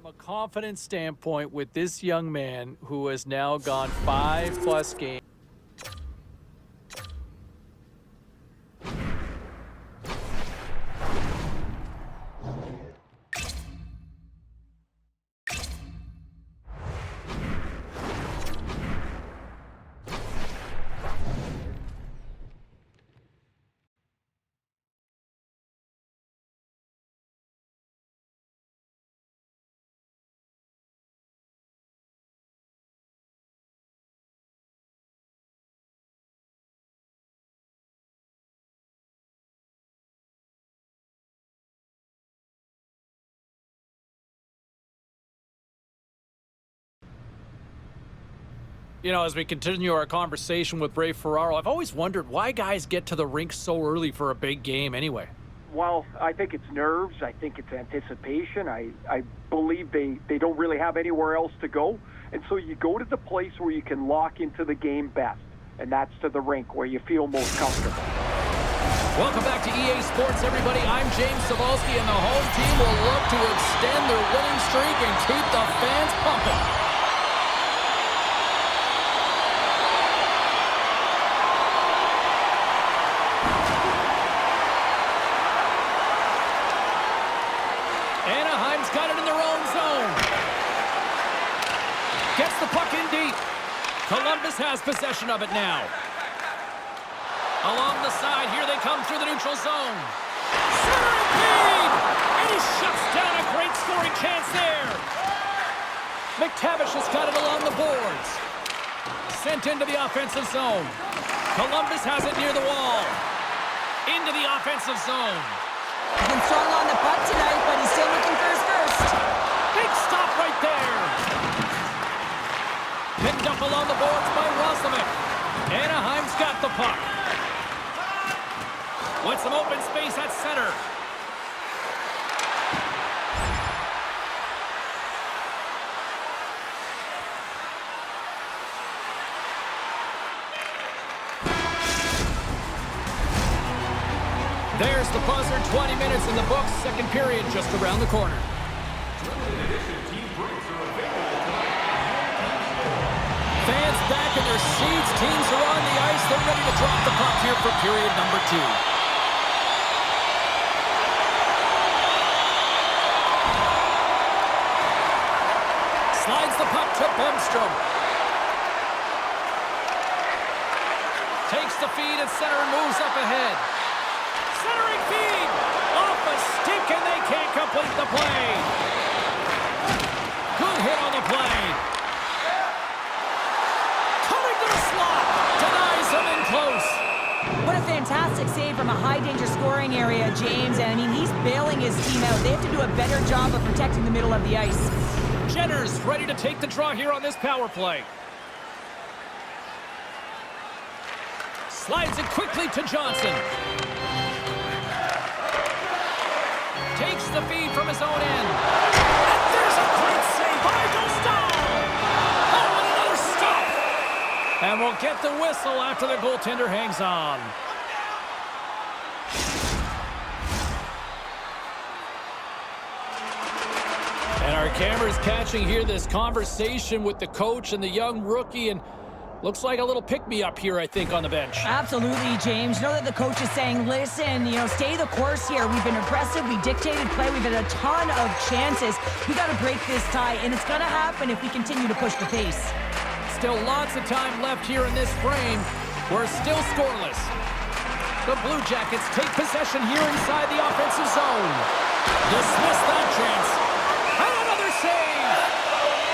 a confidence standpoint with this young man who has now gone 5+ games. You know, as we continue our conversation with Ray Ferraro, I've always wondered why guys get to the rink so early for a big game anyway. Well, I think it's nerves. I think it's anticipation. I believe they don't really have anywhere else to go. And so you go to the place where you can lock into the game best, and that's to the rink where you feel most comfortable. Welcome back to EA Sports, everybody. I'm James Cebulski, and the home team will look to extend their winning streak and keep the fans pumping. Anaheim's got it in their own zone. Gets the puck in deep. Columbus has possession of it now. Along the side, here they come through the neutral zone. Centering feed! And he shuts down a great scoring chance there. McTavish has got it along the boards. Sent into the offensive zone. Columbus has it near the wall. Into the offensive zone. He's been strong on the puck tonight, but he's still looking for his first. Big stop right there. Picked up along the boards by Roslovic. Anaheim's got the puck. With some open space at center. There's the buzzer, 20 minutes in the books, second period just around the corner. Fans back in their seats, teams are on the ice, they're ready to drop the puck here for period number 2. Slides the puck to Bemstrom. Takes the feed at center and moves up ahead. Centering feed! Off a stick and they can't complete the play. Good hit on the play. Coming to the slot. Denies him in close. What a fantastic save from a high-danger scoring area, James. And, I mean, he's bailing his team out. They have to do a better job of protecting the middle of the ice. Jenner's ready to take the draw here on this power play. Slides it quickly to Johnson. Takes the feed from his own end. And there's a great save by Dostal. Oh, and another stop. And we'll get the whistle after the goaltender hangs on. And our camera's catching here this conversation with the coach and the young rookie, and looks like a little pick-me-up here, I think, on the bench. Absolutely, James. You know that the coach is saying, listen, stay the course here. We've been aggressive. We dictated play. We've had a ton of chances. We got to break this tie, and it's going to happen if we continue to push the pace. Still lots of time left here in this frame. We're still scoreless. The Blue Jackets take possession here inside the offensive zone. Dismiss that chance. And another save!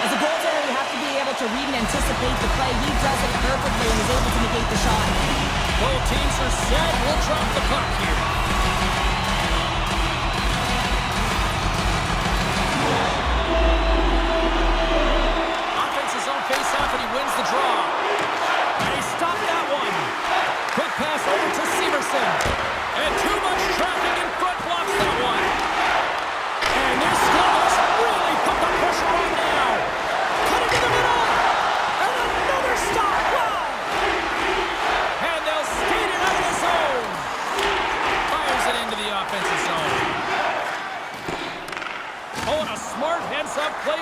As a goaltender, you have to be able to read and anticipate the play. He does it perfectly and is able to negate the shot. Both teams are set. We'll drop the puck here. Offensive zone face-off, and he wins the draw. And he stopped that one. Quick pass over to Severson. And too much traffic in front blocks that one. And this Columbus really put the pressure on now. Cut it to the middle. And another stop. Wow. And they'll skate it out of the zone. Fires it into the offensive zone. Oh, and a smart heads-up play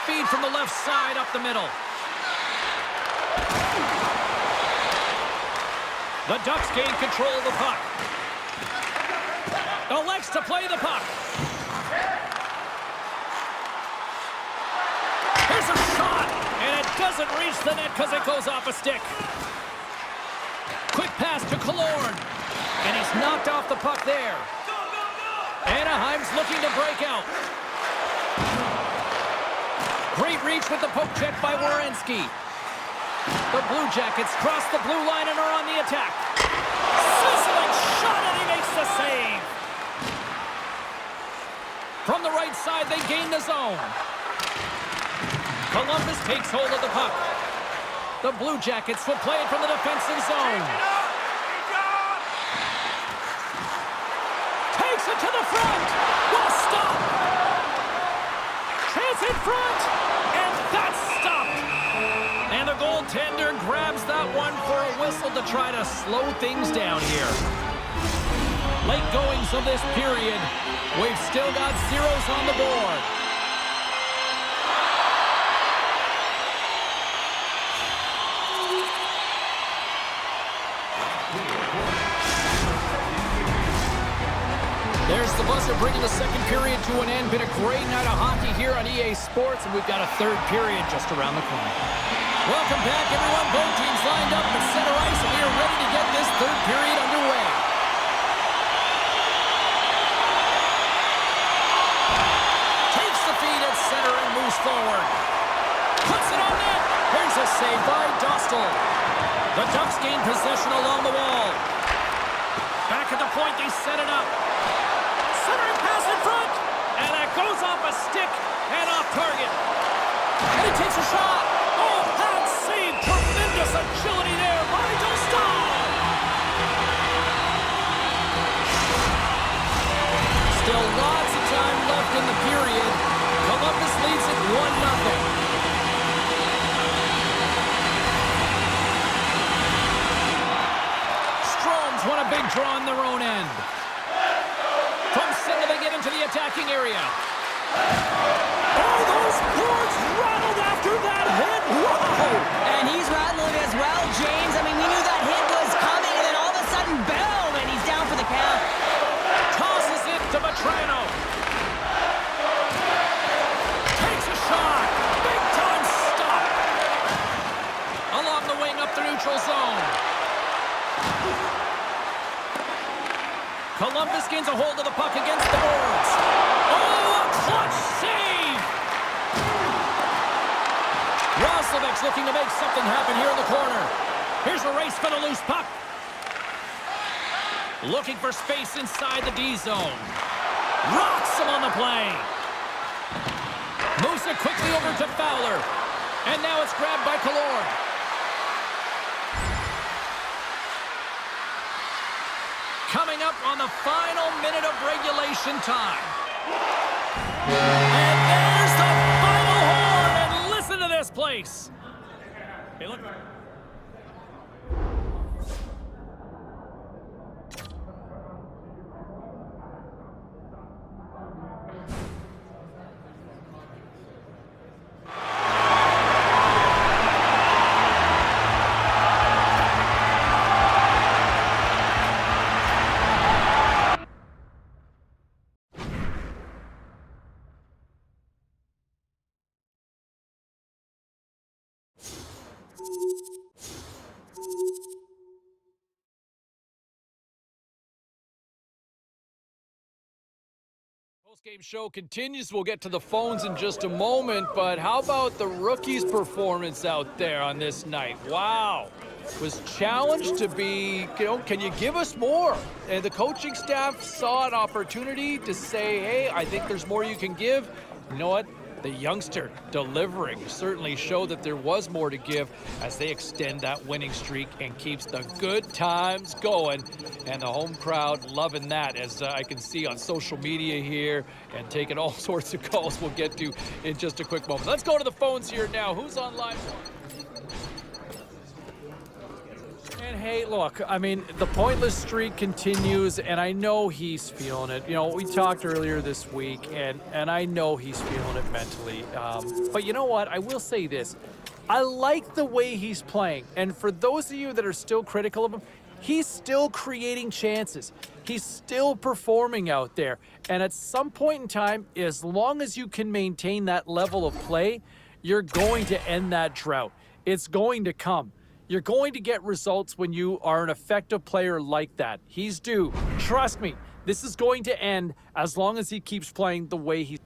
speed from the left side up the middle. The Ducks gain control of the puck. Elects to play the puck. Here's a shot, and it doesn't reach the net because it goes off a stick. Quick pass to Killorn, and he's knocked off the puck there. Anaheim's looking to break out. Great reach with the poke check by Werenski. The Blue Jackets cross the blue line and are on the attack. Sizzling shot, and he makes the save. From the right side, they gain the zone. Columbus takes hold of the puck. The Blue Jackets will play it from the defensive zone. Takes it to the front. What a stop. Chance in front. And that's stopped. And the goaltender grabs that one for a whistle to try to slow things down here. Late goings of this period. We've still got zeros on the board. There's the buzzer bringing the second period to an end. Been a great night of hockey here on EA Sports, and we've got a third period just around the corner. Welcome back, everyone. Both teams lined up at center ice, and we are ready to get this third period underway. Takes the feed at center and moves forward. Puts it on net. Here's a save by Dostal. The Ducks gain possession along the wall. Back at the point, they set it up. Centering pass in front, and that goes off a stick and off target. And he takes a shot. Oh, bad save. Tremendous agility there by Dostal. Still lots of time left in the period. Columbus leads it 1-0. Strome's won a big draw on their own end. From center, they get into the attacking area. Oh, those boards rattled after that hit. Whoa! And he's rattling as well, James. I mean, we knew that hit was coming, and then all of a sudden, boom, and he's down for the count. Tosses it to Vetrano. Takes a shot. Big time stop. Along the wing up the neutral zone. Columbus gains a hold of the puck against the boards. Oh, a clutch save! Roslovic's looking to make something happen here in the corner. Here's a race for the loose puck. Looking for space inside the D zone. Rocks him on the play. Moves it quickly over to Fowler. And now it's grabbed by Killorn. Coming up on the final minute of regulation time. And there's the final horn, and listen to this place. Hey, look. Post-game show continues. We'll get to the phones in just a moment, but how about the rookies' performance out there on this night? Wow. Was challenged to be, can you give us more? And the coaching staff saw an opportunity to say, hey, I think there's more you can give. You know what? The youngster delivering certainly showed that there was more to give as they extend that winning streak and keeps the good times going. And the home crowd loving that, as I can see on social media here and taking all sorts of calls we'll get to in just a quick moment. Let's go to the phones here now. Who's on line? And hey, look, I mean, the pointless streak continues, and I know he's feeling it. You know, we talked earlier this week, and I know he's feeling it mentally. But you know what? I will say this. I like the way he's playing, and for those of you that are still critical of him, he's still creating chances. He's still performing out there. And at some point in time, as long as you can maintain that level of play, you're going to end that drought. It's going to come. You're going to get results when you are an effective player like that. He's due. Trust me, this is going to end as long as he keeps playing the way he's...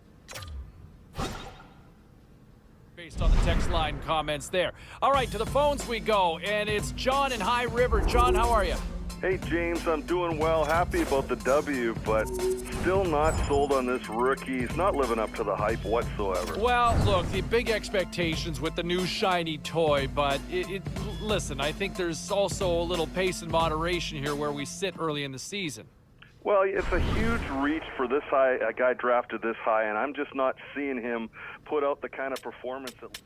Based on the text line comments there. All right, to the phones we go, and it's John in High River. John, how are you? Hey, James, I'm doing well. Happy about the W, but still not sold on this rookie. He's not living up to the hype whatsoever. Well, look, the big expectations with the new shiny toy, but listen, I think there's also a little pace and moderation here where we sit early in the season. Well, it's a huge reach for this high, a guy drafted this high, and I'm just not seeing him put out the kind of performance that...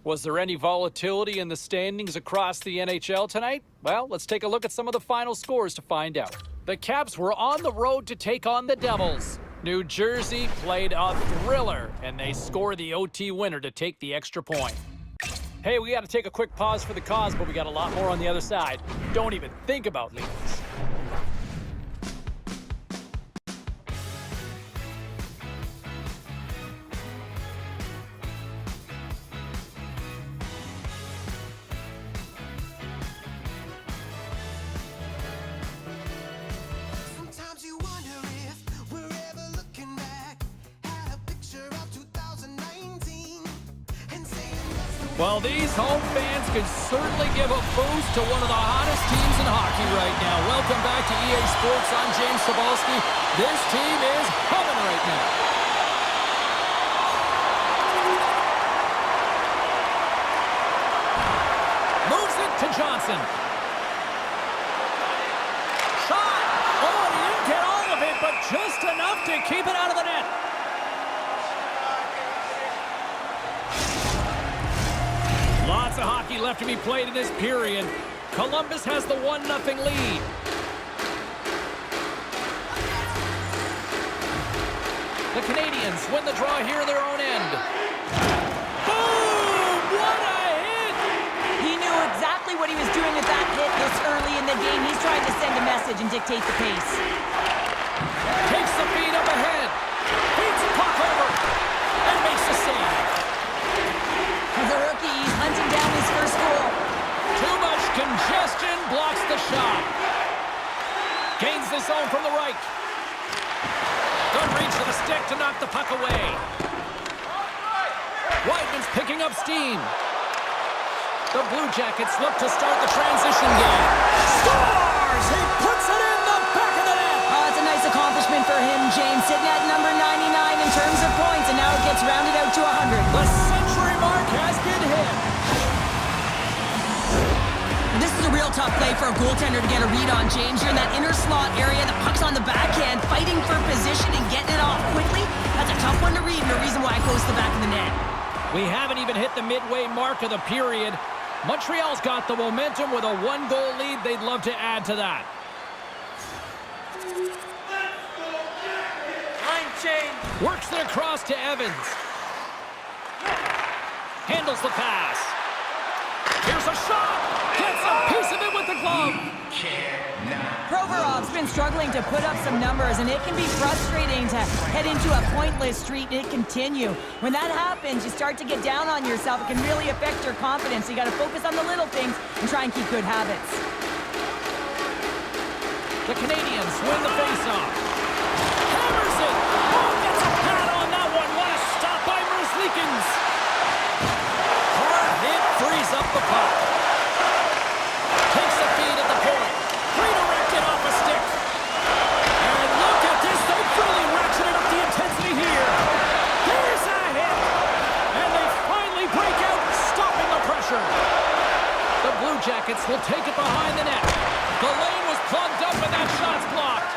Was there any volatility in the standings across the NHL tonight? Well, let's take a look at some of the final scores to find out. The Caps were on the road to take on the Devils. New Jersey played a thriller, and they score the OT winner to take the extra point. Hey, we got to take a quick pause for the cause, but we got a lot more on the other side. Don't even think about leaving us. Well, these home fans can certainly give a boost to one of the hottest teams in hockey right now. Welcome back to EA Sports. I'm James Cebulski. This team is humming right now. Moves it to Johnson. Shot! Oh, he didn't get all of it, but just enough to keep it out of the net. Lots of hockey left to be played in this period. Columbus has the 1-0 lead. The Canadians win the draw here in their own end. Boom! What a hit! He knew exactly what he was doing with that hit this early in the game. He's trying to send a message and dictate the pace. Takes the feed up ahead. Beats the puck over. And makes the save. The rookie, he's hunting down his first goal. Too much congestion blocks the shot. Gains the zone from the right. Good reach to the stick to knock the puck away. Weidman's picking up steam. The Blue Jackets look to start the transition game. Scores! He puts it in the back of the net. Oh, it's a nice accomplishment for him, James. Sitting at number 99 in terms of points, and now it gets rounded out to 100. The century mark has been hit. This is a real tough play for a goaltender to get a read on, James. You're in that inner slot area. The puck's on the backhand, fighting for position and getting it off quickly. That's a tough one to read, and the reason why it goes to the back of the net. We haven't even hit the midway mark of the period. Montreal's got the momentum with a 1-goal lead. They'd love to add to that. Line change. Works it across to Evans. Handles the pass. Here's a shot. Gets a piece of it with the glove. Provorov's been struggling to put up some numbers, and it can be frustrating to head into a pointless streak and continue. When that happens, you start to get down on yourself. It can really affect your confidence. So you got to focus on the little things and try and keep good habits. The Canadians win the faceoff. Hammers it. Oh, gets a pad on that one. What a stop by Merzlikins. Hard hit frees up the puck. Takes the feed at the point. Redirected off a stick. And look at this. They've really ratcheted up the intensity here. There's a hit. And they finally break out, stopping the pressure. The Blue Jackets will take it behind the net. The lane was plugged up and that shot's blocked.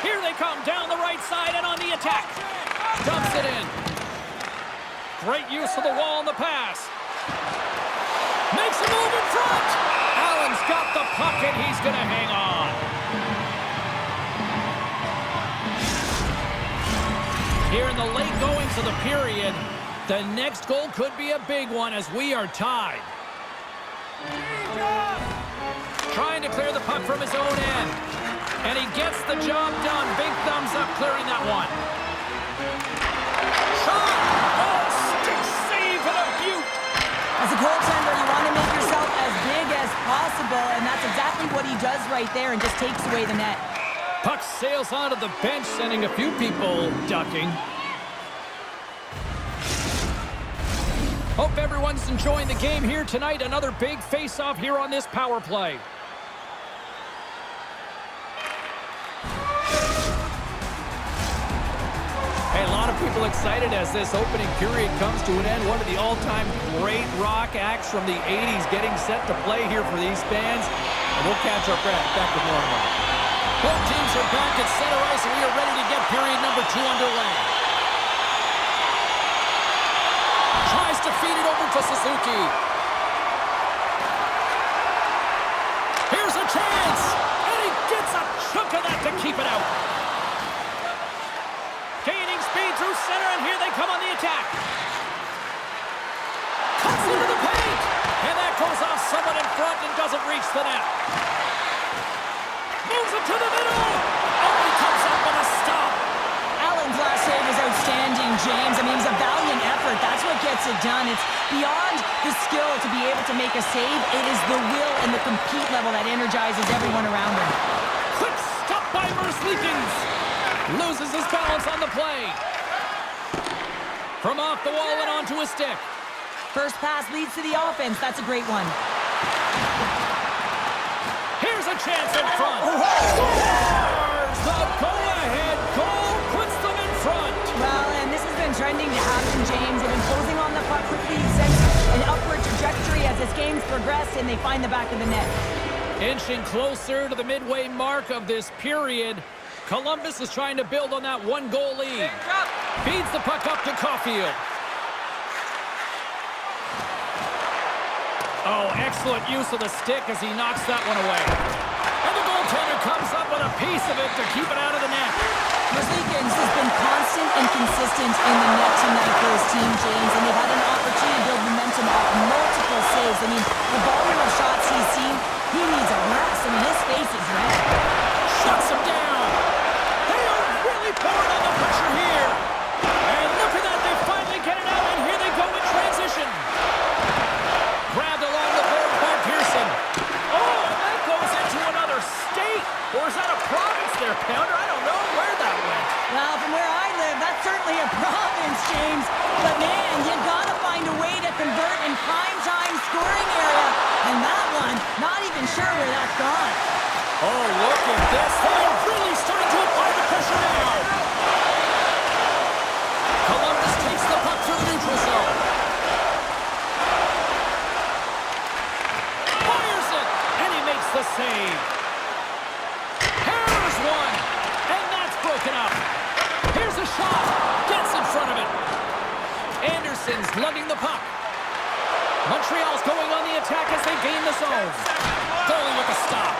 Here they come down the right side and on the attack. Dumps it in. Great use of the wall on the pass. Makes a move in front. Allen's got the puck, and he's going to hang on. Here in the late goings of the period, the next goal could be a big one as we are tied. Trying to clear the puck from his own end. And he gets the job done. Big thumbs up clearing that one. Shot! Oh, stick save and a beaut! As a goaltender, you want to make yourself as big as possible, and that's exactly what he does right there and just takes away the net. Puck sails onto the bench, sending a few people ducking. Hope everyone's enjoying the game here tonight. Another big face-off here on this power play. Hey, a lot of people excited as this opening period comes to an end. One of the all-time great rock acts from the 80s getting set to play here for these fans. And we'll catch our breath. Back with more and more. Both teams are back at center ice, and we are ready to get period number 2 underway. Tries to feed it over to Suzuki. Here's a chance, and he gets a chunk of that to keep it out. Gaining speed through center, and here they come on the attack. Cuts into the paint, and that goes off someone in front and doesn't reach the net. Moves it to the middle. Oh, he comes up with a stop. Allen's last save is outstanding, James. I mean, it's a valiant effort. That's what gets it done. It's beyond the skill to be able to make a save. It is the will and the compete level that energizes everyone around him. Quick stop by Merzlikins. Loses his balance on the play. From off the wall and onto his stick. First pass leads to the offense. That's a great one. Here's a chance in front. Scores! The go-ahead goal puts them in front. Well, and this has been trending to happen, James. They've been closing on the puck quickly, sent an upward trajectory as this game's progressed, and they find the back of the net. Inching closer to the midway mark of this period. Columbus is trying to build on that one-goal lead. Feeds the puck up to Caulfield. Oh, excellent use of the stick as he knocks that one away. And the goaltender comes up with a piece of it to keep it out of the net. Merzlikins has been constant and consistent in the net tonight for his team, James, and they've had an opportunity to build momentum off multiple saves. I mean, the volume of shots he's seen, he needs a rest. I mean, his face is red. Shuts him down. They are really pouring on the pressure here. And look at that, they finally get it out, and here they go in transition. Grabbed along the board by Pearson. Oh, and that goes into another state. Or is that a province there, Pounder? I don't know where that went. Well, from where I live, that's certainly a province, James. But man, you gotta find a way to convert in prime time scoring area. And that one, not even sure where that's gone. Oh, look at this. They are really starting to apply the pressure now. Columbus takes the puck through the neutral zone. Fires it, and he makes the save. Here's one, and that's broken up. Here's a shot, gets in front of it. Anderson's lugging the puck. Montreal's going on the attack as they gain the zone. Goalie with a stop.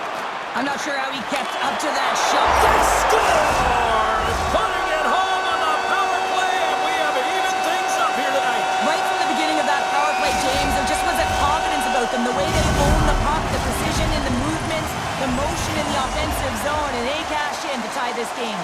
I'm not sure how he kept up to that shot. They score! Putting it home on the power play, and we have even things up here tonight. Right from the beginning of that power play, James, there just was a confidence about them. The way they own the puck, the precision in the movements, the motion in the offensive zone, and they cash in to tie this game.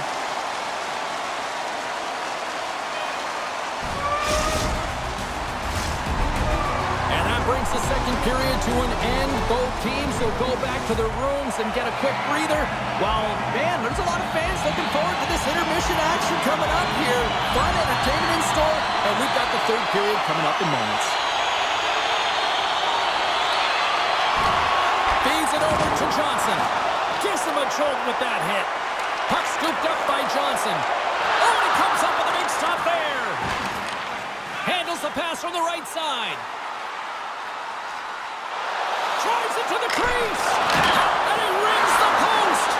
Brings the second period to an end. Both teams will go back to their rooms and get a quick breather. While, man, there's a lot of fans looking forward to this intermission action coming up here. Fun entertainment in store, and we've got the third period coming up in moments. Feeds it over to Johnson. Gives him a jolt with that hit. Puck scooped up by Johnson. Oh, and he comes up with a big stop there. Handles the pass from the right side. Drives it to the crease, and he rings the post.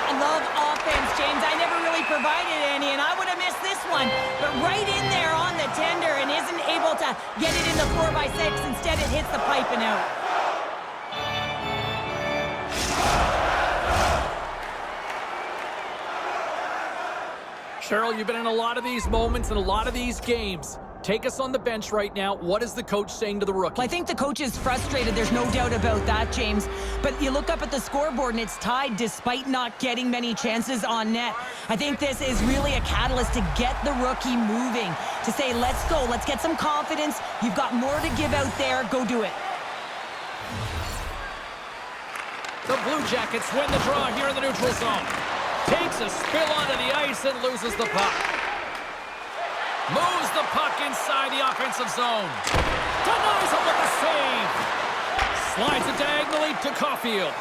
I love offense, James. I never really provided any, and I would have missed this one. But right in there on the tender and isn't able to get it in the 4x6. Instead, it hits the pipe and out. Cheryl, you've been in a lot of these moments and a lot of these games. Take us on the bench right now. What is the coach saying to the rookie? Well, I think the coach is frustrated. There's no doubt about that, James. But you look up at the scoreboard and it's tied despite not getting many chances on net. I think this is really a catalyst to get the rookie moving, to say, let's go, let's get some confidence. You've got more to give out there. Go do it. The Blue Jackets win the draw here in the neutral zone. Takes a spill onto the ice and loses the puck. Moves the puck inside the offensive zone. Denies him with the save. Slides it diagonally to Caulfield.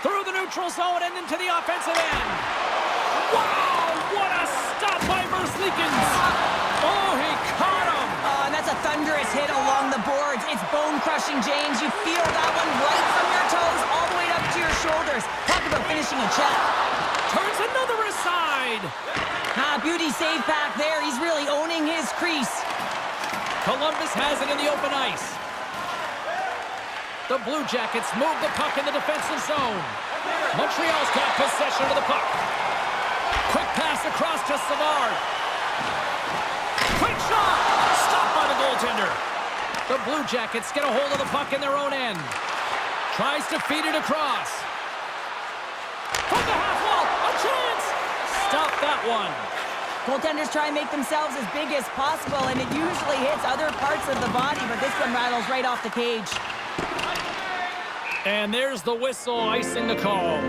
Through the neutral zone and into the offensive end. Wow, what a stop by Merzlikins. Oh, he caught him. And that's a thunderous hit along the boards. It's bone-crushing, James. You feel that one right from your toes all the way up to your shoulders. Talk about finishing a check. Turns another aside. Beauty save back there. He's really owning his crease. Columbus has it in the open ice. The Blue Jackets move the puck in the defensive zone. Montreal's got possession of the puck. Quick pass across to Savard. Quick shot! Stopped by the goaltender. The Blue Jackets get a hold of the puck in their own end. Tries to feed it across. From the half wall, a chance! Stop that one. Goaltenders try and make themselves as big as possible, and it usually hits other parts of the body, but this one rattles right off the cage. And there's the whistle icing the call.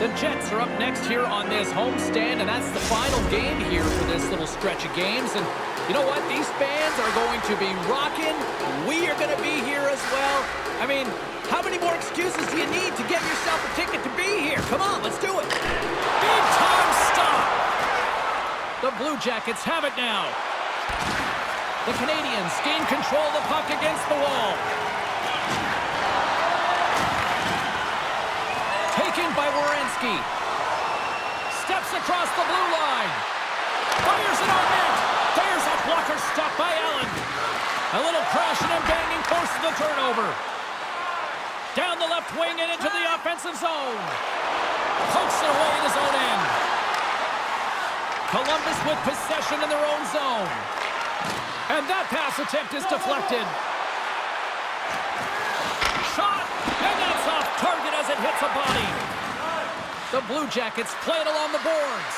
The Jets are up next here on this homestand, and that's the final game here for this little stretch of games. And you know what? These fans are going to be rocking. We are going to be here as well. I mean, how many more excuses do you need to get yourself a ticket to be here? Come on, let's do it. Big time stop. The Blue Jackets have it now. The Canadians gain control of the puck against the wall. Taken by Werenski. Steps across the blue line. Fires it on net. There's a blocker stop by Allen. A little crashing and banging forces the turnover. Down the left wing and into the offensive zone. Pokes it away in his own end. Columbus with possession in their own zone. And that pass attempt is deflected. Shot, and that's off target as it hits a body. The Blue Jackets play it along the boards.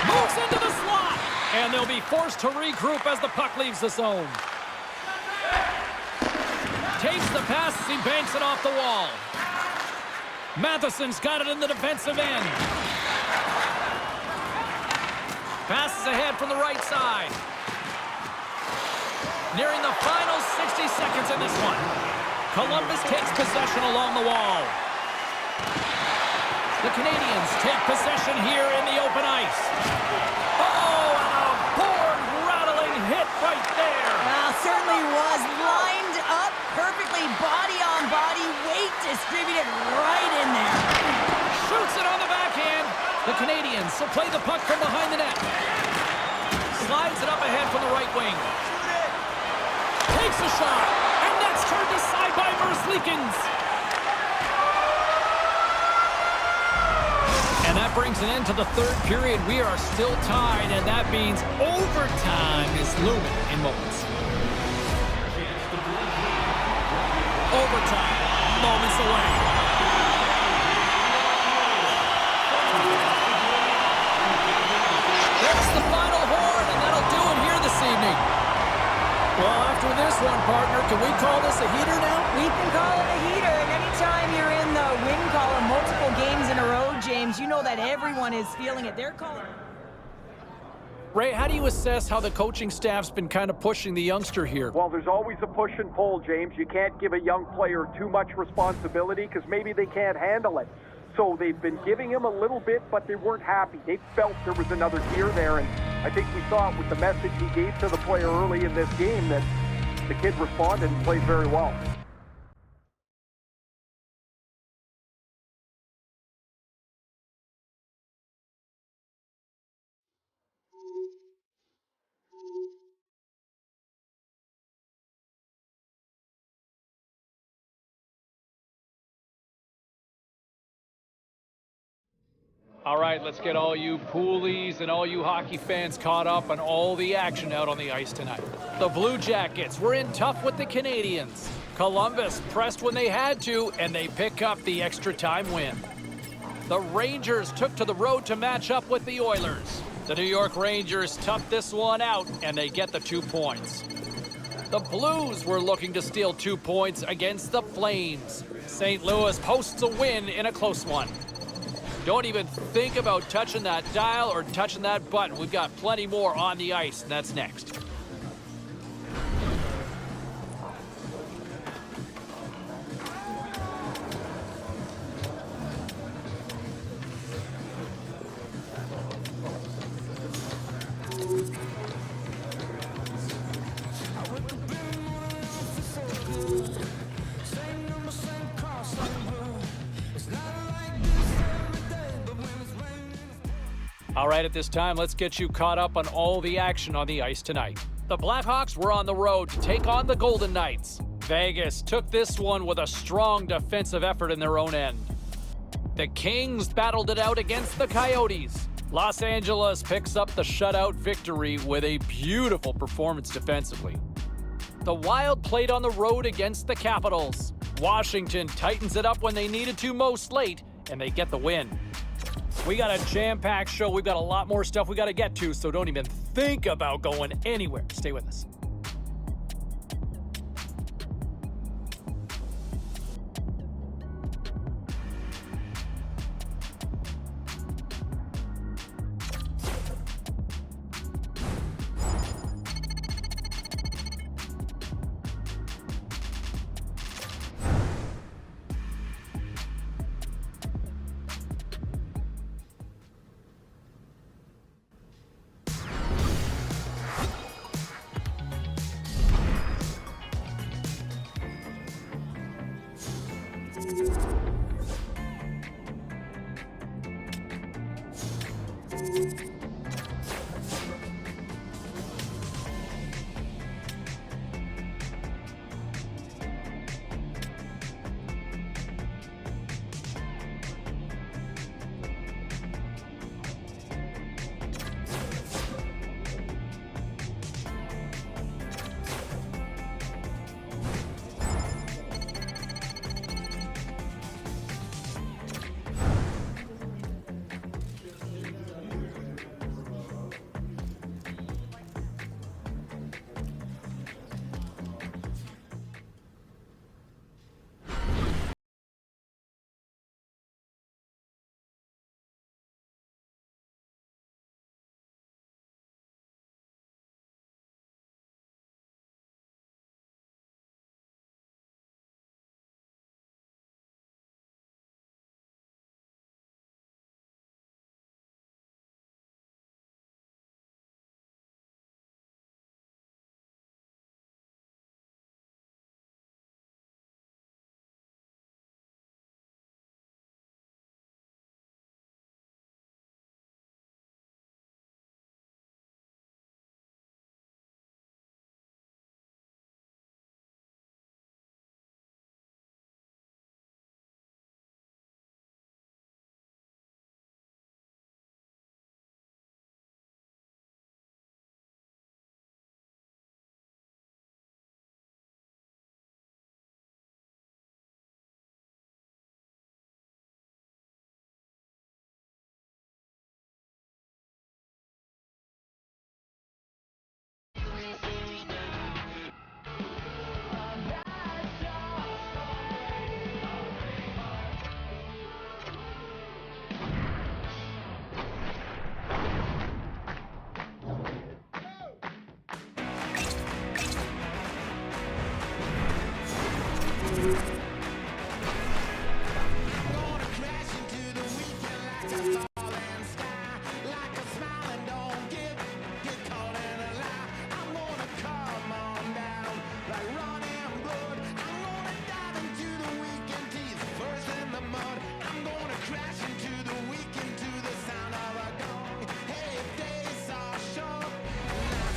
Moves into the slot. And they'll be forced to regroup as the puck leaves the zone. Takes the pass as he banks it off the wall. Matheson's got it in the defensive end. Passes ahead from the right side. Nearing the final 60 seconds in this one. Columbus takes possession along the wall. The Canadians take possession here in the open ice. Oh, and a board-rattling hit right there. Well, certainly was lined up perfectly, body on body, weight distributed right in there. Shoots it on the backhand. The Canadians will play the puck from behind the net. Slides it up ahead from the right wing. Takes a shot, and that's turned aside by Merzlikins. And that brings an end to the third period. We are still tied, and that means overtime is looming in moments. Overtime, moments away. There's the final horn, and that'll do it here this evening. Well, after this one, partner, can we call this a heater now? We can call it a heater, and anytime you're in the win column multiple games in a row, James, you know that everyone is feeling it. They're calling. Ray, how do you assess how the coaching staff's been kind of pushing the youngster here? Well, there's always a push and pull, James. You can't give a young player too much responsibility because maybe they can't handle it. So they've been giving him a little bit, but they weren't happy. They felt there was another gear there, and I think we saw it with the message he gave to the player early in this game that the kid responded and played very well. All right, let's get all you poolies and all you hockey fans caught up on all the action out on the ice tonight. The Blue Jackets were in tough with the Canadiens. Columbus pressed when they had to, and they pick up the extra time win. The Rangers took to the road to match up with the Oilers. The New York Rangers toughed this one out, and they get the 2 points. The Blues were looking to steal 2 points against the Flames. St. Louis posts a win in a close one. Don't even think about touching that dial or touching that button. We've got plenty more on the ice, and that's next. All right, at this time, let's get you caught up on all the action on the ice tonight. The Blackhawks were on the road to take on the Golden Knights. Vegas took this one with a strong defensive effort in their own end. The Kings battled it out against the Coyotes. Los Angeles picks up the shutout victory with a beautiful performance defensively. The Wild played on the road against the Capitals. Washington tightens it up when they needed to most late, and they get the win. We got a jam-packed show. We've got a lot more stuff we got to get to, so don't even think about going anywhere. Stay with us.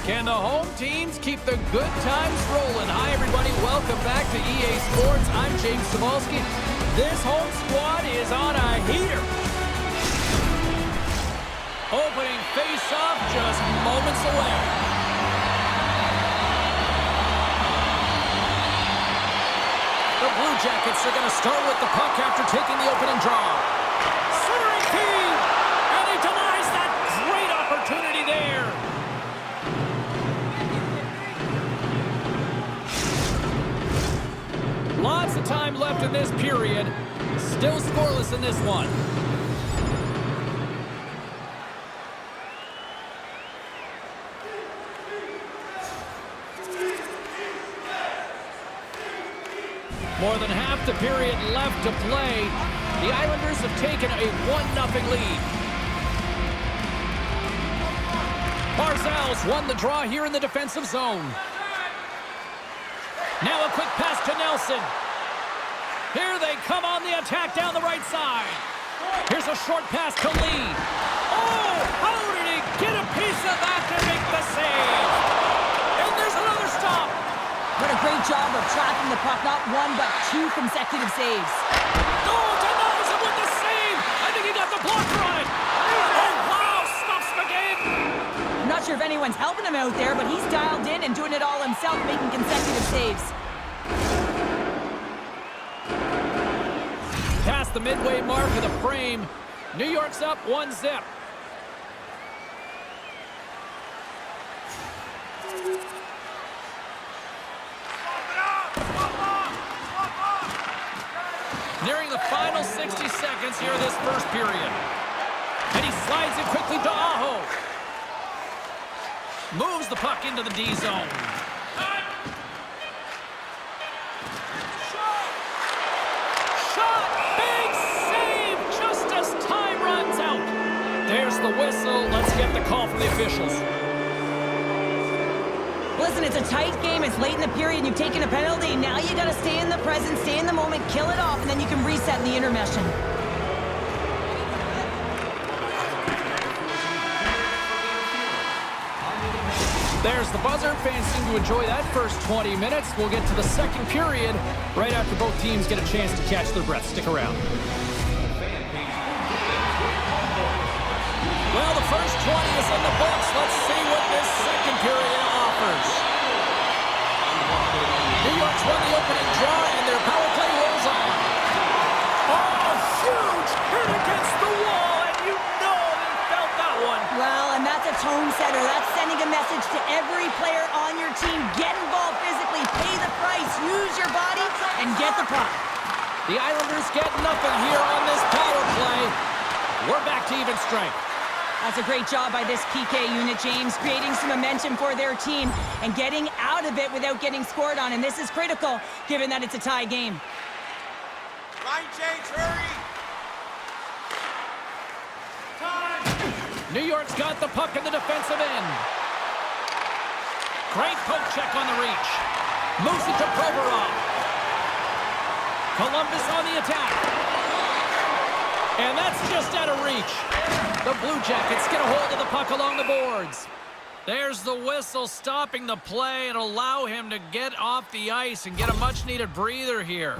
Can the home teams keep the good times rolling? Hi, everybody. Welcome back to EA Sports. I'm James Cebulski. This home squad is on a heater. Opening face-off just moments away. The Blue Jackets are going to start with the puck after taking the opening draw. Centering feed, and he denies that great opportunity there. Lots of time left in this period. Still scoreless in this one. More than half the period left to play. The Islanders have taken a 1-0 lead. Barzal's won the draw here in the defensive zone. Now a quick pass to Nelson. Here they come on the attack down the right side. Here's a short pass to Lee. Oh, how did he get a piece of that to make the save? And there's another stop. What a great job of tracking the puck. Not one, but two consecutive saves. Oh, denies him with the save. I think he got the blocker on it. Oh, wow, stops the game. I'm not sure if anyone's helping him out there, but he's dialed in and doing it all himself, making consecutive saves. Past the midway mark of the frame. New York's up 1-0. Nearing the final 60 seconds here of this first period. And he slides it quickly to Aho. Moves the puck into the D zone. Shot! Big save just as time runs out. There's the whistle. Let's get the call from the officials. Listen, it's a tight game. It's late in the period. You've taken a penalty. Now you got to stay in the present, stay in the moment, kill it off, and then you can reset in the intermission. There's the buzzer. Fans seem to enjoy that first 20 minutes. We'll get to the second period right after both teams get a chance to catch their breath. Stick around. Well, the first 20 is in the books. Let's see what this second period offers. New York's won the opening draw, and their power play rolls on. Oh, huge hit against the wall, and you know they felt that one. Well, and that's a tone setter. That's sending a message to every player on your team. Get involved physically, pay the price, use your body, and get the puck. The Islanders get nothing here on this power play. We're back to even strength. That's a great job by this PK unit, James, creating some momentum for their team and getting out of it without getting scored on. And this is critical, given that it's a tie game. Line change, hurry! New York's got the puck in the defensive end. Great poke check on the reach. Moves it to Provorov. Columbus on the attack. And that's just out of reach. The Blue Jackets get a hold of the puck along the boards. There's the whistle stopping the play and allow him to get off the ice and get a much-needed breather here.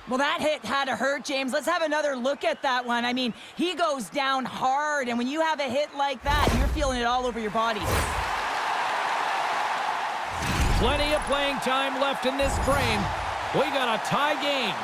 Well, that hit had to hurt, James. Let's have another look at that one. I mean, he goes down hard, and when you have a hit like that, you're feeling it all over your body. Plenty of playing time left in this frame. We got a tie game.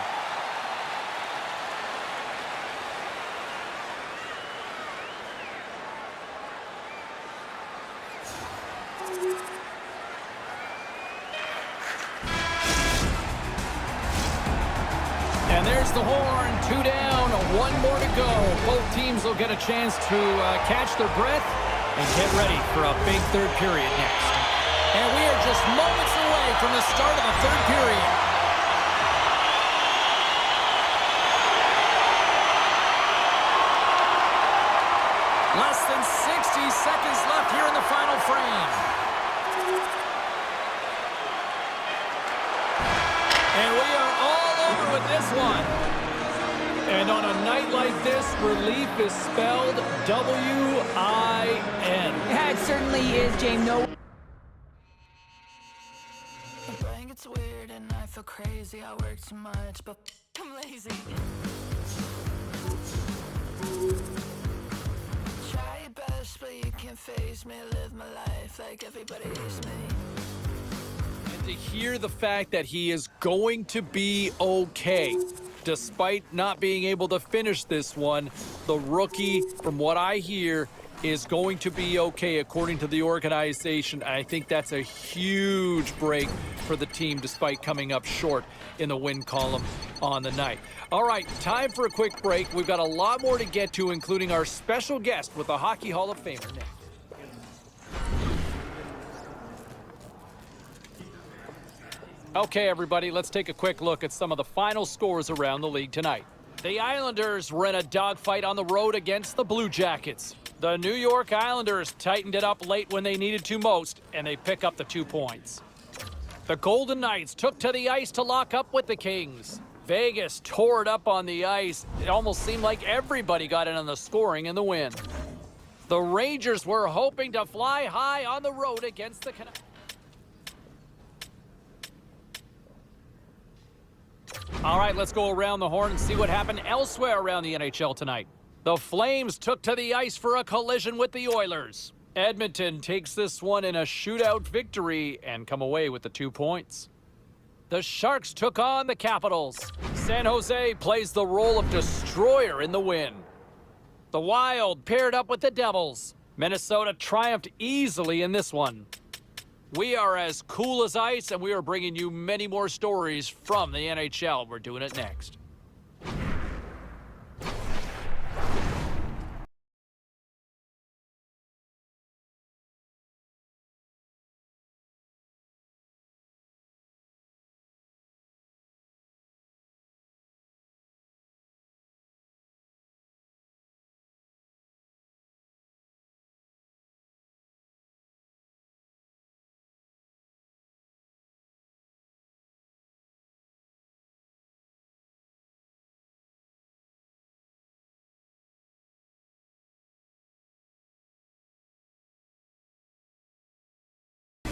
And there's the horn, 2 down, 1 more to go. Both teams will get a chance to catch their breath and get ready for a big third period next. And we are just moments away from the start of the third period. Less than 60 seconds left here in the final frame. And we are all over with this one. And on a night like this, relief is spelled W-I-N. Yeah, it certainly is, James. No feel crazy, I work too much, but I'm lazy. Try your best, but you can't face me. Live my life like everybody hates me. And to hear the fact that he is going to be okay, despite not being able to finish this one, the rookie, from what I hear, is going to be okay according to the organization. I think that's a huge break for the team despite coming up short in the win column on the night. All right, time for a quick break. We've got a lot more to get to, including our special guest with the Hockey Hall of Famer next. Okay, everybody, let's take a quick look at some of the final scores around the league tonight. The Islanders were in a dogfight on the road against the Blue Jackets. The New York Islanders tightened it up late when they needed to most, and they pick up the 2 points. The Golden Knights took to the ice to lock up with the Kings. Vegas tore it up on the ice. It almost seemed like everybody got in on the scoring in the win. The Rangers were hoping to fly high on the road against the Canucks. All right, let's go around the horn and see what happened elsewhere around the NHL tonight. The Flames took to the ice for a collision with the Oilers. Edmonton takes this one in a shootout victory and come away with the 2 points. The Sharks took on the Capitals. San Jose plays the role of destroyer in the win. The Wild paired up with the Devils. Minnesota triumphed easily in this one. We are as cool as ice, and we are bringing you many more stories from the NHL. We're doing it next.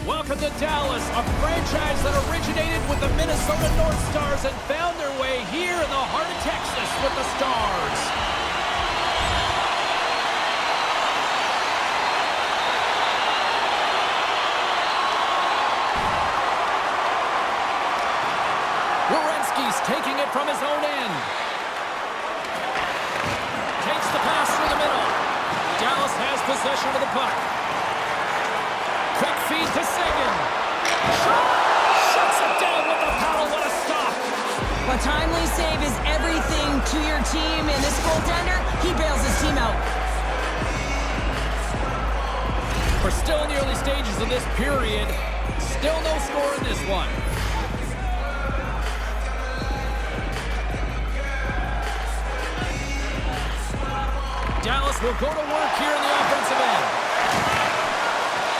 Welcome to Dallas, a franchise that originated with the Minnesota North Stars and found their way here in the heart of Texas with the Stars. Werenski's taking it from his own end. Takes the pass through the middle. Dallas has possession of the puck. Quick feed to Seguin. Shuts it down with the paddle. What a stop. A timely save is everything to your team, and this goaltender, he bails his team out. We're still in the early stages of this period. Still no score in this one. Dallas will go to work here in the offensive end.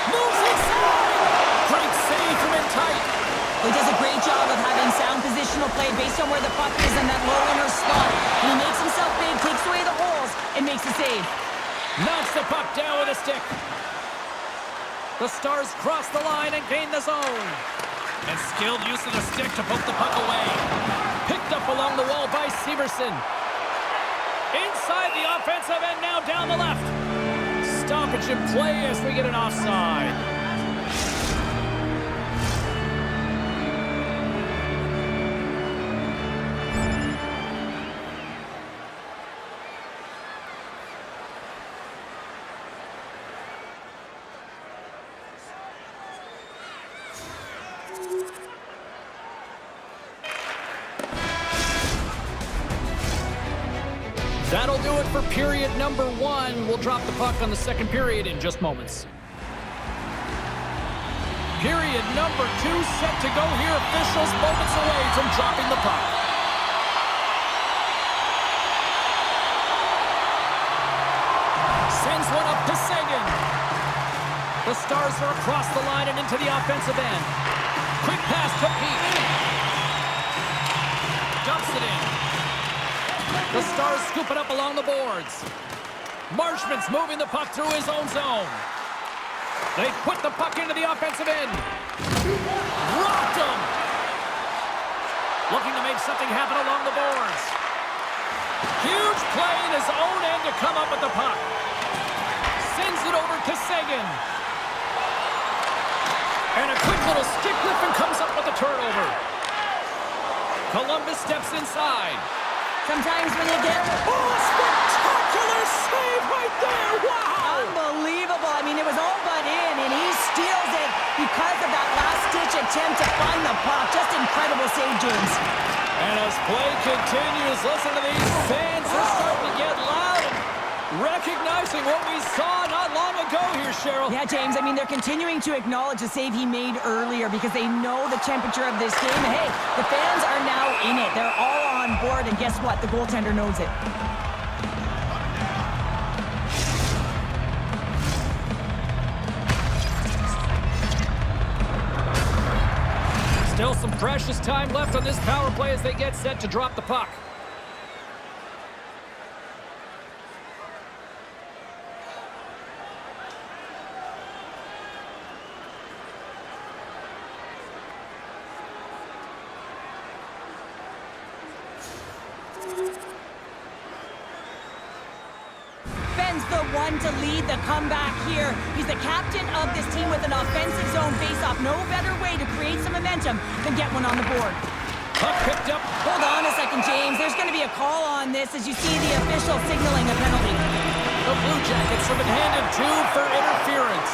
Moves inside! Great save from in tight. He does a great job of having sound positional play based on where the puck is in that low inner slot. And he makes himself big, takes away the holes, and makes a save. Knocks the puck down with a stick. The Stars cross the line and gain the zone. And skilled use of the stick to poke the puck away. Picked up along the wall by Severson. Inside the offensive end, now down the left. Stoppage in play as we get an offside. That'll do it for period number 1. We'll drop the puck on the second period in just moments. Period number 2 set to go here. Officials moments away from dropping the puck. Sends one up to Seguin. The Stars are across the line and into the offensive end. Quick pass to Pete. Dumps it in. The Stars scoop it up along the boards. Marchman's moving the puck through his own zone. They put the puck into the offensive end. Rocked him. Looking to make something happen along the boards. Huge play in his own end to come up with the puck. Sends it over to Seguin. And a quick little stick lift and comes up with a turnover. Columbus steps inside. Sometimes when you get... Oh, a spectacular save right there! Wow! Unbelievable. I mean, it was all but in, and he steals it because of that last-ditch attempt to find the puck. Just incredible save, James. And as play continues, listen to these fans. They're starting to get loud and recognizing what we saw not long ago here, Cheryl. Yeah, James, I mean, they're continuing to acknowledge the save he made earlier because they know the temperature of this game. Hey, the fans are now in it. They're all on board, and guess what? The goaltender knows it. Still some precious time left on this power play as they get set to drop the puck. The one to lead the comeback here. He's the captain of this team with an offensive zone face-off. No better way to create some momentum than get one on the board. Puck picked up. Hold on a second, James. There's going to be a call on this as you see the official signaling a penalty. The Blue Jackets have been handed 2 for interference.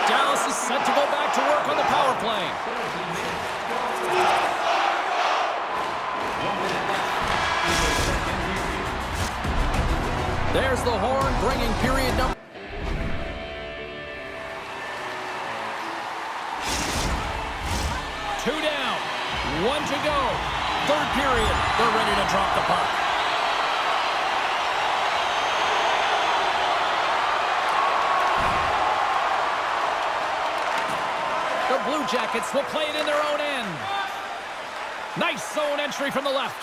Dallas is set to go back to work on the power play. There's the horn, bringing period number... Two down, 1 to go. Third period, they're ready to drop the puck. The Blue Jackets will play it in their own end. Nice zone entry from the left.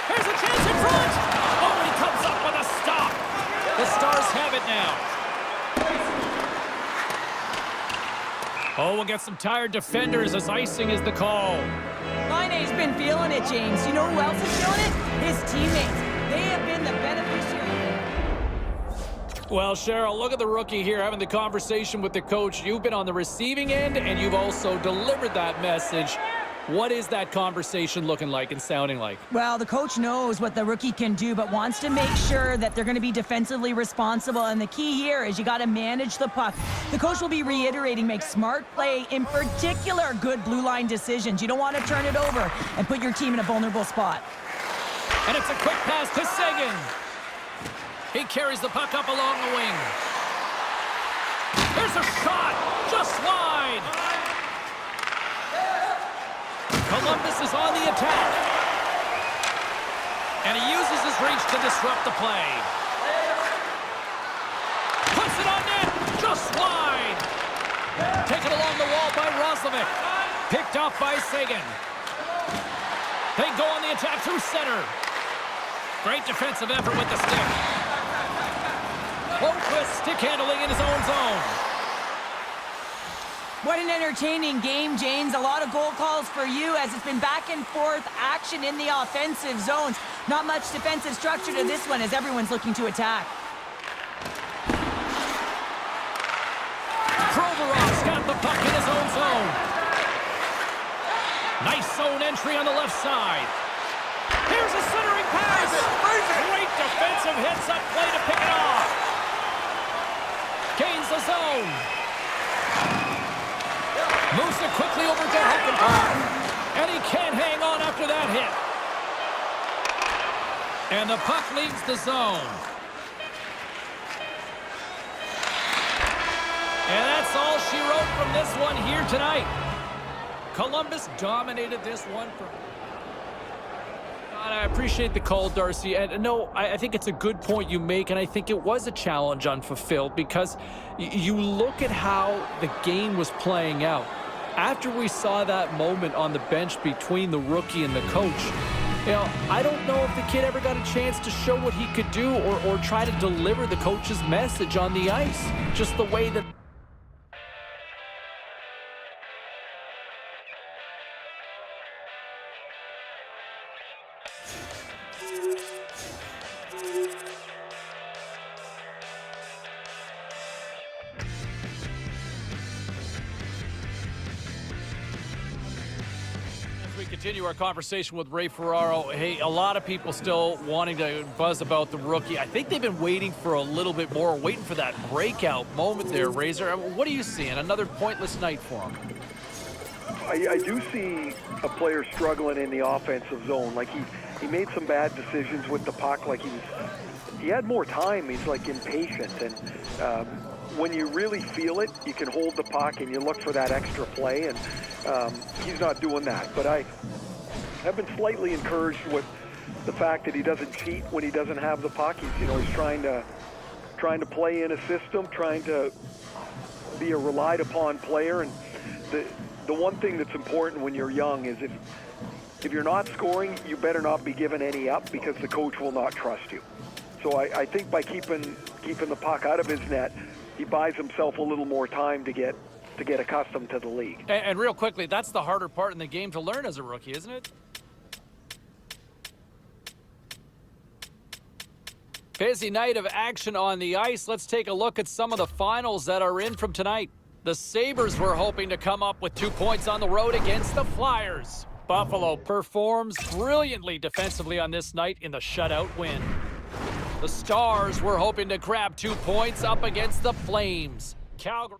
Here's a chance in front. Oh, he comes up with a stop. The Stars have it now. Oh, we'll get some tired defenders as icing is the call. Laine's been feeling it, James. You know who else is feeling it? His teammates. They have been the beneficiary. Well, Cheryl, look at the rookie here having the conversation with the coach. You've been on the receiving end, and you've also delivered that message. What is that conversation looking like and sounding like? Well, the coach knows what the rookie can do, but wants to make sure that they're going to be defensively responsible. And the key here is you got to manage the puck. The coach will be reiterating, make smart play, in particular, good blue line decisions. You don't want to turn it over and put your team in a vulnerable spot. And it's a quick pass to Seguin. He carries the puck up along the wing. There's a shot, just wide. Columbus is on the attack. And he uses his reach to disrupt the play. Puts it on net, just wide. Taken along the wall by Roslovic. Picked off by Seguin. They go on the attack through center. Great defensive effort with the stick. Holmquist stick handling in his own zone. What an entertaining game, James. A lot of goal calls for you as it's been back and forth action in the offensive zones. Not much defensive structure to this one as everyone's looking to attack. Provorov's got the puck in his own zone. Nice zone entry on the left side. Here's a centering pass. Great defensive hits up play to pick it off. Gains the zone. Moves it quickly over to Hockenpach. And he can't hang on after that hit. And the puck leaves the zone. And that's all she wrote from this one here tonight. Columbus dominated this one. I appreciate the call, Darcy. And no, I think it's a good point you make, and I think it was a challenge unfulfilled because you look at how the game was playing out. After we saw that moment on the bench between the rookie and the coach, you know, I don't know if the kid ever got a chance to show what he could do or try to deliver the coach's message on the ice, just the way that continue our conversation with Ray Ferraro. Hey, a lot of people still wanting to buzz about the rookie. I think they've been waiting for a little bit more, waiting for that breakout moment there, Razor. What are you seeing? Another pointless night for him. I do see a player struggling in the offensive zone. Like he made some bad decisions with the puck. Like he had more time. He's like impatient. And when you really feel it, you can hold the puck and you look for that extra play. And he's not doing that. But I've been slightly encouraged with the fact that he doesn't cheat when he doesn't have the puck. He's trying to play in a system, trying to be a relied upon player. And the one thing that's important when you're young is if you're not scoring, you better not be giving any up because the coach will not trust you. So I think by keeping the puck out of his net, he buys himself a little more time to get accustomed to the league. And real quickly, that's the harder part in the game to learn as a rookie, isn't it? Busy night of action on the ice. Let's take a look at some of the finals that are in from tonight. The Sabres were hoping to come up with 2 points on the road against the Flyers. Buffalo performs brilliantly defensively on this night in the shutout win. The Stars were hoping to grab 2 points up against the Flames. Calgary.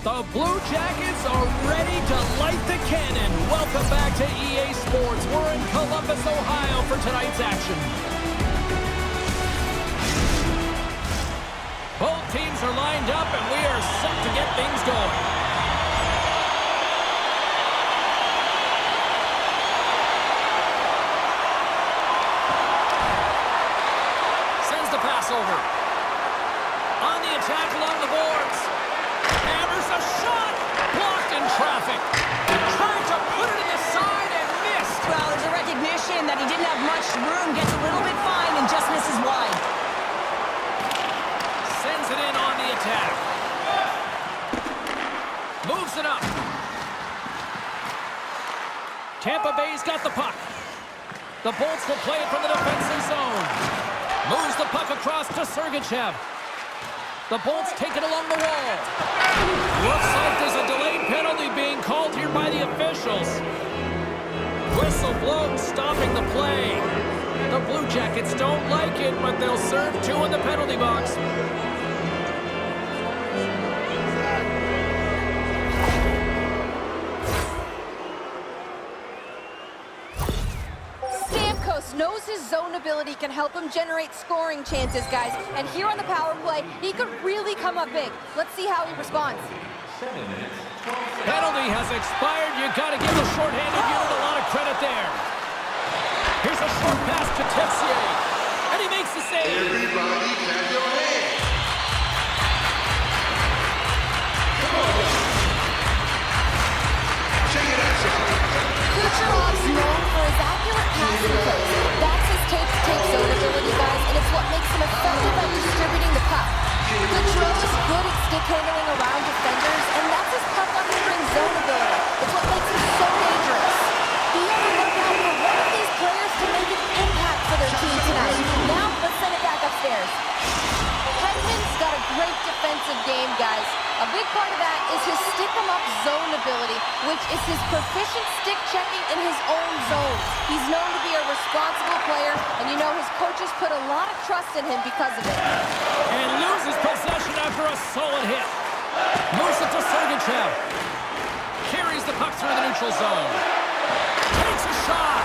The Blue Jackets are ready to light the cannon. Welcome back to EA Sports. We're in Columbus, Ohio for tonight's action. Both teams are lined up and we are set to get things going. Sends the pass over. On the attack along the boards. Hammers a shot, blocked in traffic. Trying to put it in the side and missed. Well, there's a recognition that he didn't have much room, gets a little bit fine and just misses wide. Sends it in on the attack. Moves it up. Tampa Bay's got the puck. The Bolts will play it from the defensive zone. Moves the puck across to Sergachev. The Bolts take it along the wall. Looks like there's a delayed penalty being called here by the officials. Whistle blown, stopping the play. The Blue Jackets don't like it, but they'll serve 2 in the penalty box. Knows his zone ability can help him generate scoring chances, guys. And here on the power play, he could really come up big. Let's see how he responds. Penalty has expired. You got to give the shorthanded unit a lot of credit there. Here's a short pass to Texier, and he makes the save. Everybody clap your hands. Check it out, Kucherov's known for his accurate passing plays. That's his tape zone ability, guys, and it's what makes him effective at distributing the puck. Kucherov is good at stick handling around defenders, and that's his puck on the ring zone ability. It's what makes him so dangerous. Be on the lookout for one of these players to make an impact for their team tonight. Now, let's send it back upstairs. Hedman's got a great defensive game, guys. A big part of that is his stick-em-up zone ability, which is his proficient stick checking in his own zone. He's known to be a responsible player, and you know his coaches put a lot of trust in him because of it. And loses possession after a solid hit. Moves it to Sergachev. Carries the puck through the neutral zone. Takes a shot.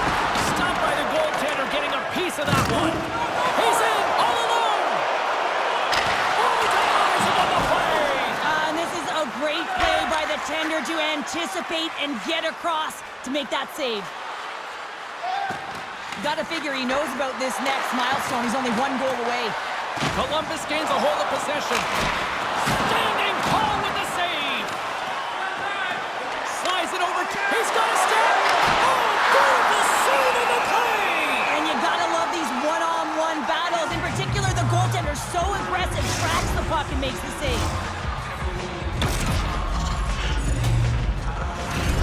Stopped by the goaltender, getting a piece of that one. He's in, all alone. Oh, he dies above the play. And this is a great play by the tender to anticipate and get across to make that save. Gotta figure he knows about this next milestone. He's only 1 goal away. Columbus gains a hold of possession. Standing tall with the save. Slides it over. He's got a step. Oh, beautiful save in the play. And you gotta love these one-on-one battles. In particular, the goaltender so aggressive, tracks the puck and makes the save.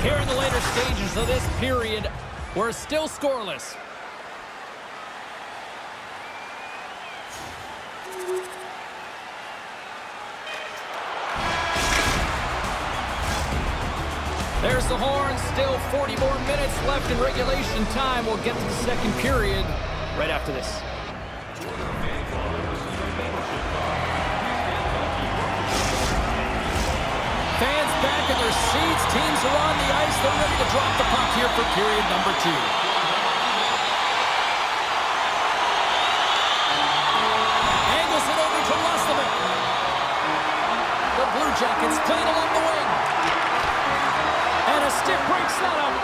Here in the later stages of this period, we're still scoreless. There's the horn. Still 40 more minutes left in regulation time. We'll get to the second period right after this. Fans back in their seats. Teams are on the ice. They're ready to drop the puck here for period number 2. Angles it over to Roslovic. The Blue Jackets playing along the wing. And a stick breaks that up.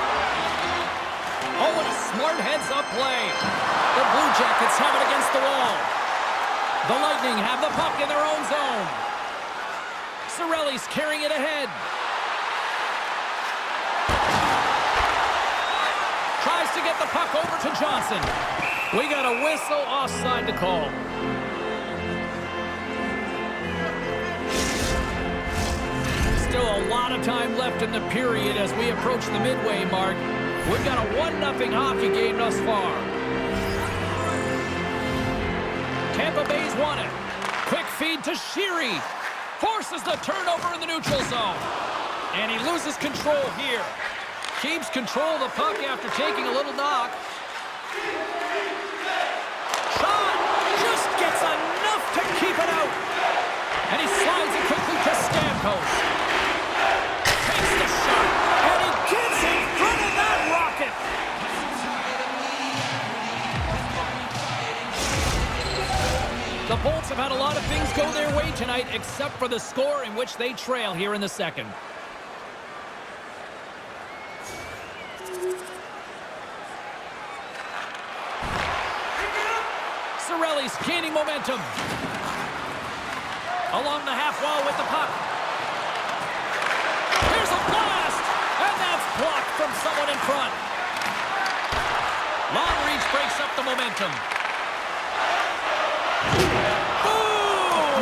Oh, and a smart heads-up play. The Blue Jackets have it against the wall. The Lightning have the puck in their own zone. Cirelli's carrying it ahead. Tries to get the puck over to Johnson. We got a whistle offside to call. Still a lot of time left in the period as we approach the midway mark. We've got a 1-0 hockey game thus far. Tampa Bay's won it. Quick feed to Sheary. Forces the turnover in the neutral zone. And he loses control here. Keeps control of the puck after taking a little knock. Shot! Just gets enough to keep it out. And he slides it quickly to Stamkos. Takes the shot. And he gets in front of that rocket. The Bolts have had a lot of things go their way tonight, except for the score in which they trail here in the second. Cirelli's gaining momentum. Along the half wall with the puck. Here's a blast! And that's blocked from someone in front. Long reach breaks up the momentum. Boom!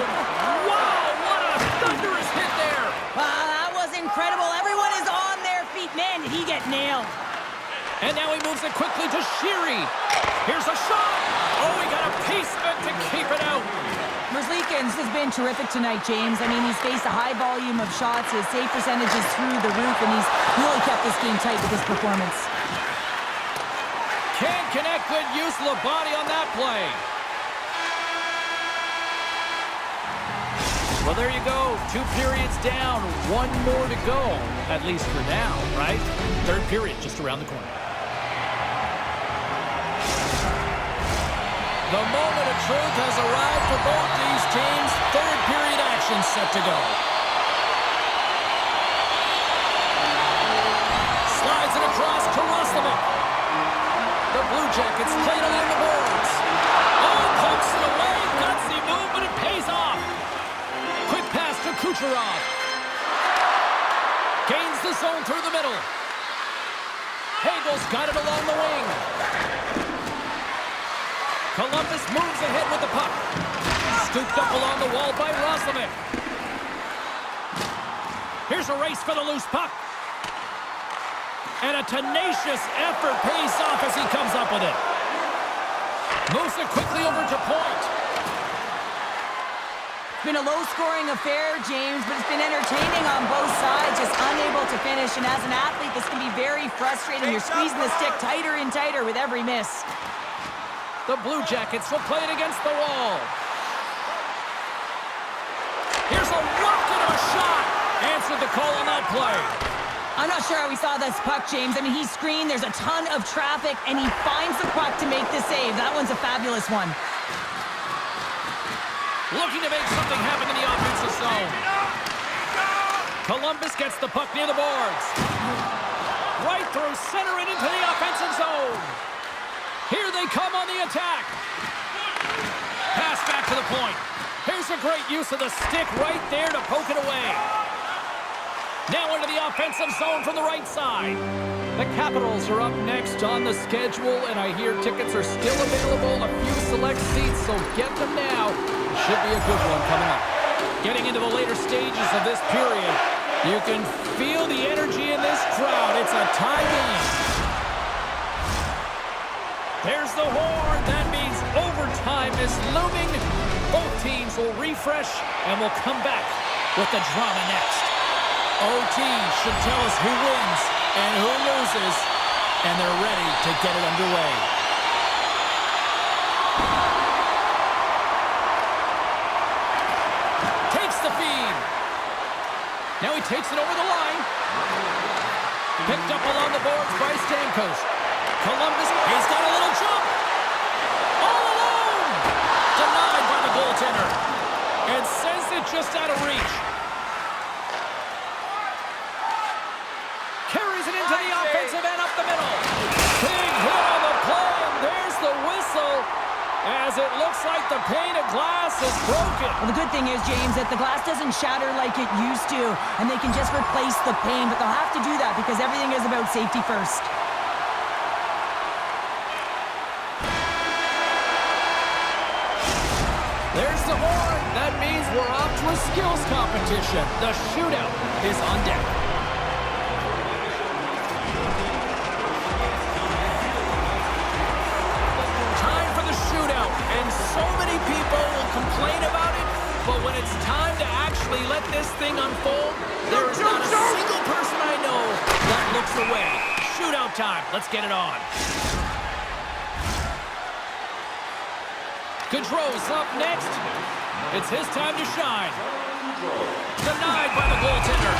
Wow, what a thunderous hit there! Wow, that was incredible. Everyone is on their feet. Man, did he get nailed. And now he moves it quickly to Sheary. Here's a shot! Oh, he got a piece of it to keep it out. Merzlikins has been terrific tonight, James. I mean, he's faced a high volume of shots. His save percentage is through the roof, and he's really kept this game tight with his performance. Can't connect. Good use of the body on that play. Well, there you go. 2 periods down. 1 more to go, at least for now, right? Third period just around the corner. The moment of truth has arrived for both these teams. Third period action set to go. Slides it across to Roslovic. The Blue Jackets played along the boards. Oh, pumps it away. Gutsy move, but it pays off. Quick pass to Kucherov. Gains the zone through the middle. Hagel's got it along the wing. Columbus moves ahead with the puck. Scooped up along the wall by Roslovic. Here's a race for the loose puck. And a tenacious effort pays off as he comes up with it. Moves it quickly over to point. It's been a low-scoring affair, James, but it's been entertaining on both sides, just unable to finish. And as an athlete, this can be very frustrating. You're squeezing the stick tighter and tighter with every miss. The Blue Jackets will play it against the wall. Here's a rocket of a shot. Answered the call on that play. I'm not sure how we saw this puck, James. I mean, he screened, there's a ton of traffic, and he finds the puck to make the save. That one's a fabulous one. Looking to make something happen in the offensive zone. Columbus gets the puck near the boards. Right through center and into the offensive zone. Here they come on the attack. Pass back to the point. Here's a great use of the stick right there to poke it away. Now into the offensive zone from the right side. The Capitals are up next on the schedule, and I hear tickets are still available. A few select seats, so get them now. Should be a good one coming up. Getting into the later stages of this period, you can feel the energy in this crowd. It's a tie game. There's the horn. That means overtime is looming. Both teams will refresh, and we'll come back with the drama next. OT should tell us who wins and who loses, and they're ready to get it underway. Takes the feed. Now he takes it over the line. Picked up along the boards by Stamkos. Columbus, he's got a little jump. All alone. Denied by the goaltender. And sends it just out of reach. Carries it into the offensive end up the middle. Big hit on the play, and there's the whistle. As it looks like the pane of glass is broken. Well, the good thing is, James, that the glass doesn't shatter like it used to, and they can just replace the pane, but they'll have to do that because everything is about safety first. There's the horn. That means we're off to a skills competition. The shootout is on deck. Shootout, and so many people will complain about it, but when it's time to actually let this thing unfold, there is not a single person I know that looks away. Shootout time. Let's get it on. Gaudreau's up next. It's his time to shine. Denied by the goaltender.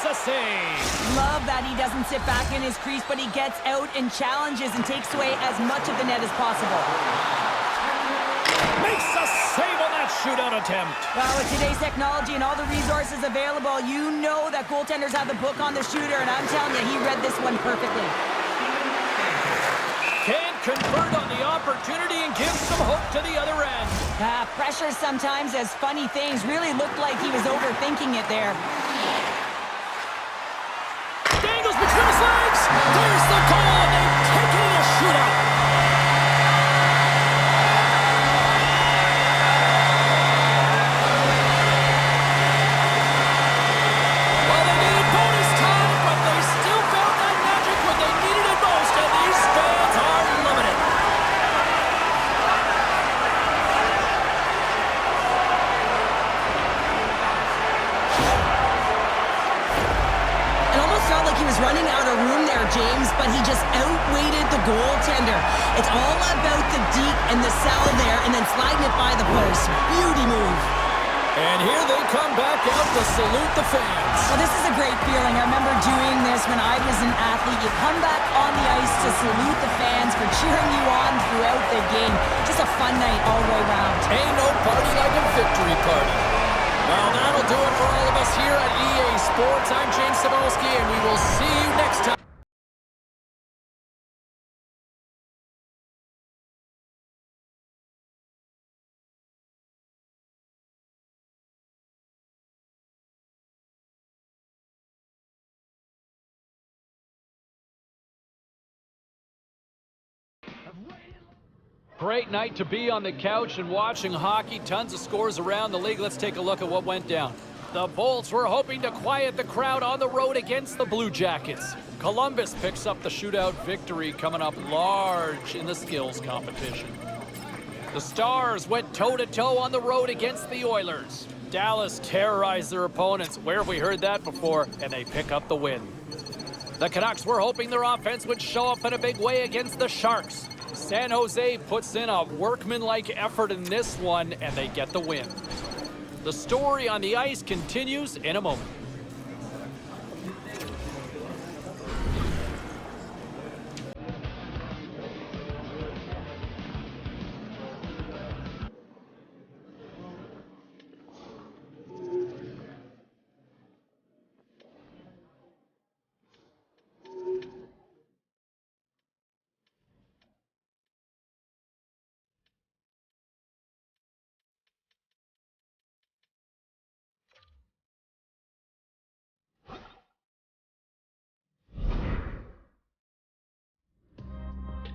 A save. Love that he doesn't sit back in his crease, but he gets out and challenges and takes away as much of the net as possible. Makes a save on that shootout attempt. Well, with today's technology and all the resources available, you know that goaltenders have the book on the shooter, and I'm telling you, he read this one perfectly. Can't convert on the opportunity and gives some hope to the other end. Pressure sometimes as funny things. Really looked like he was overthinking it there. Dangles between his legs. There's the goal. They've taken it a shootout. Well, they needed bonus time, but they still found that magic when they needed it most, and these fans are loving it. Felt like he was running out of room there, James, but he just outweighted the goaltender. It's all about the deep and the cell there, and then sliding it by the post. Beauty move. And here they come back out to salute the fans. Well, this is a great feeling. I remember doing this when I was an athlete. You come back on the ice to salute the fans for cheering you on throughout the game. Just a fun night all the way around. Ain't no party like a victory party. Well, that'll do it for all of us here at EA Sports. I'm James Cebulski, and we will see you next time. Great night to be on the couch and watching hockey. Tons of scores around the league. Let's take a look at what went down. The Bolts were hoping to quiet the crowd on the road against the Blue Jackets. Columbus picks up the shootout victory, coming up large in the skills competition. The Stars went toe-to-toe on the road against the Oilers. Dallas terrorized their opponents. Where have we heard that before? And they pick up the win. The Canucks were hoping their offense would show up in a big way against the Sharks. San Jose puts in a workmanlike effort in this one, and they get the win. The story on the ice continues in a moment.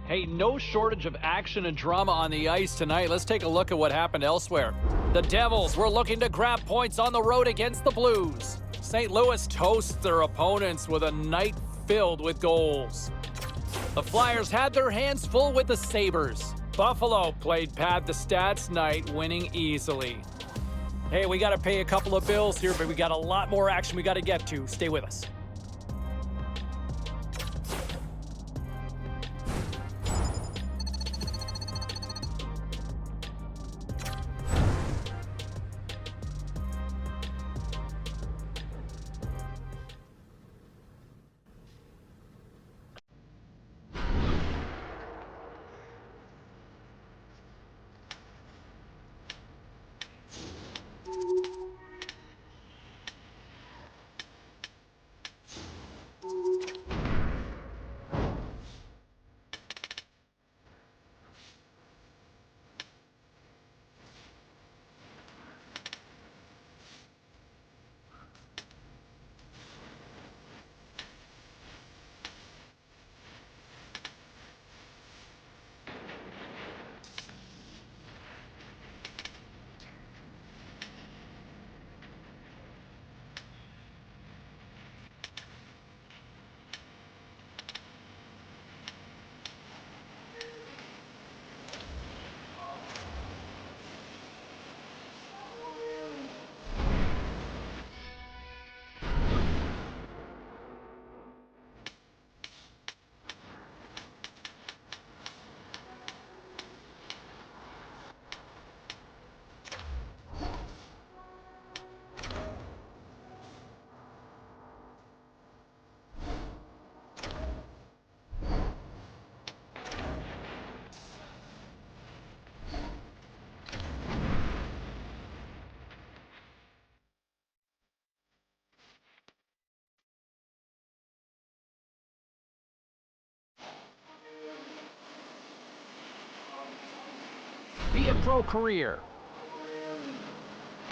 Hey, no shortage of action and drama on the ice tonight. Let's take a look at what happened elsewhere. The Devils were looking to grab points on the road against the Blues. St. Louis toasts their opponents with a night filled with goals. The Flyers had their hands full with the Sabres. Buffalo played pad the stats night, winning easily. Hey, we got to pay a couple of bills here, but we got a lot more action we got to get to. Stay with us. Be a pro career